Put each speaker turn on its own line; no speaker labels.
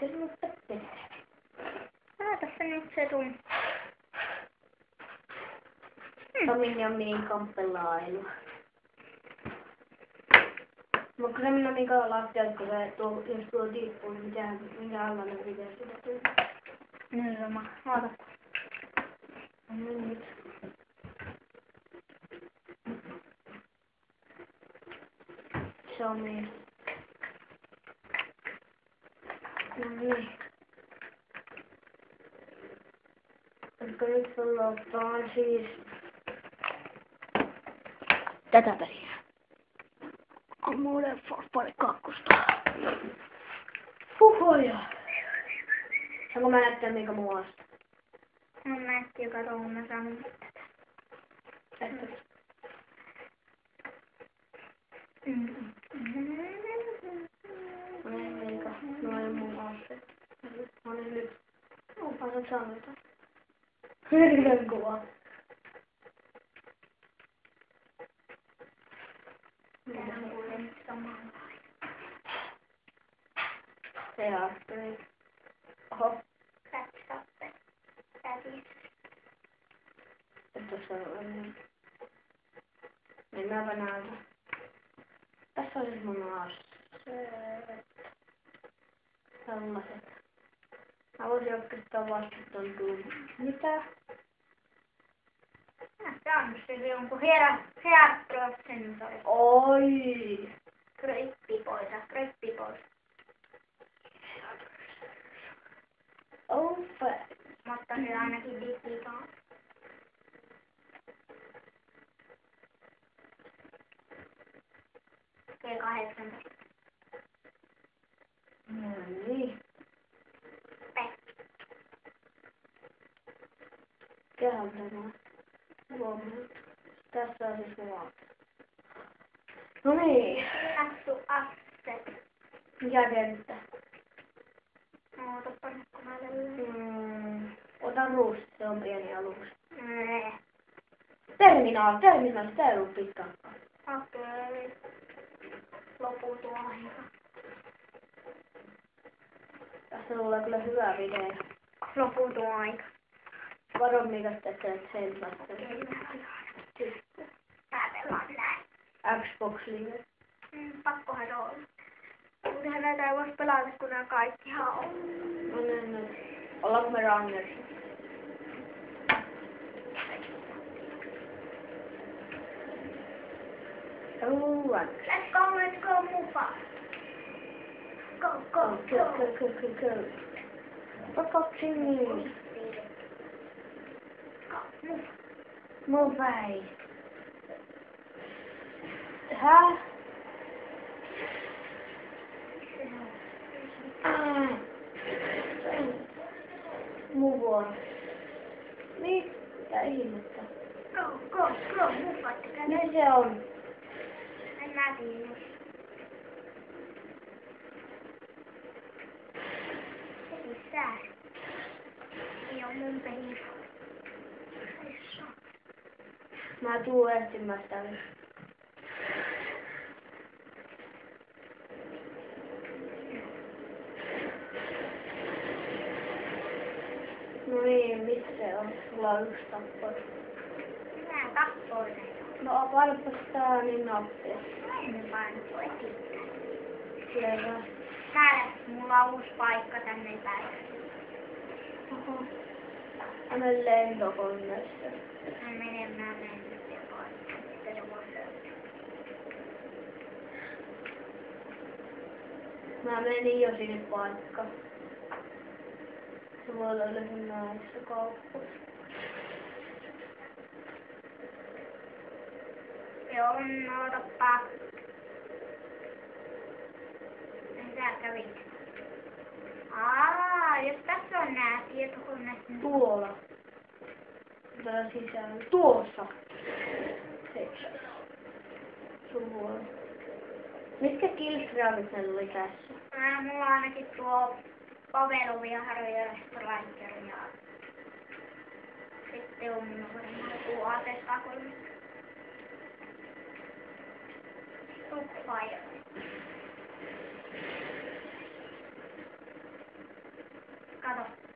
ei se mutta tehdä.
Tässä nyt se sun.
Tomin ja Miikan pelailu. Mutta se minä Miikan lattiat, kun se tuo, jos tuo tippuu, niin mikä allainen video sitä tuli.
Niin sama. Oota.
Nyt. Se on niin. No niin. Koska nyt pelataan siis tätä peliä. Modern Warfare 2. Huhhoja. Saanko mä näyttää mikä muasta?
No näytti joka tuohon mä sanon tätä.
Että. No ei mikä. No ei mun aseet. No niin nyt. Onpa se sanotaan. Hirveen kova.
Tähän kuulee nyt samaan.
Se ajatteli. Oho.
Lätsäppe. Tätis.
Että se on niin. Mennäänpä näitä. Tässä on siis mun aseet. Sellaiset. Mä voisin oikeastaan vastata mitä?
Se on se jonkun herättyössen toi.
Oi!
Grippipoisa.
Ope.
Mutta se ainakin digitaan. G18.
No niin. Kehän tämä. Huomioon. Tässä on siis mua. No niin.
Lattu asse.
Mikä kenttä?
No otapa nyt kun mä löydän.
Otan ruusta, se on pieni alus.
Nee.
Terminaal, sitä ei ollut pitkä.
Okei. Lopu tuo aika.
Tässä tulee kyllä hyvä video.
Lopu tuo aika.
Varo mikä tekee sen vasta.
Päätellaan näin.
Xbox Live.
Pakkohan se olla. Muutenhan näitä ei vois pelata, kun nämä kaikkihan on.
No niin. Ollaanko me rangers?
Let's go, mukaan. Go.
Go. Pakotsin. Move vai. Häh? Move on. Mitä ihmettä?
Go, mukaan.
Niin se on.
En mä tiedä. Sää. Ei oo mun peli.
Mä tuun etsimään sitä. No niin, missä se on? Sulla on yksi tappoi.
Minä tappoin näitä.
No painappa sitä niin nappia.
En painettu etittää.
Selvä.
Täällä mulla on uusi paikka tänne päin.
Oho. Anne lentokoneessa.
Mä menen nyt ja pois. Sitten se voi löytää.
Mä menin jo sinne paikkaan. Se voi olla näissä kauppoissa.
Joo, no otapa. Mitä kävit? Jos tässä on nää tietokoneet, niin...
Tuolla. Täällä sisällä. Tuossa. Heipsa. Sun vuoro. Mitkä killstreamit meillä oli tässä?
Mulla on ainakin tuo Pavelovia ja Striker ja... Sitten on varmaan tuo AT-103. Fire. Kato.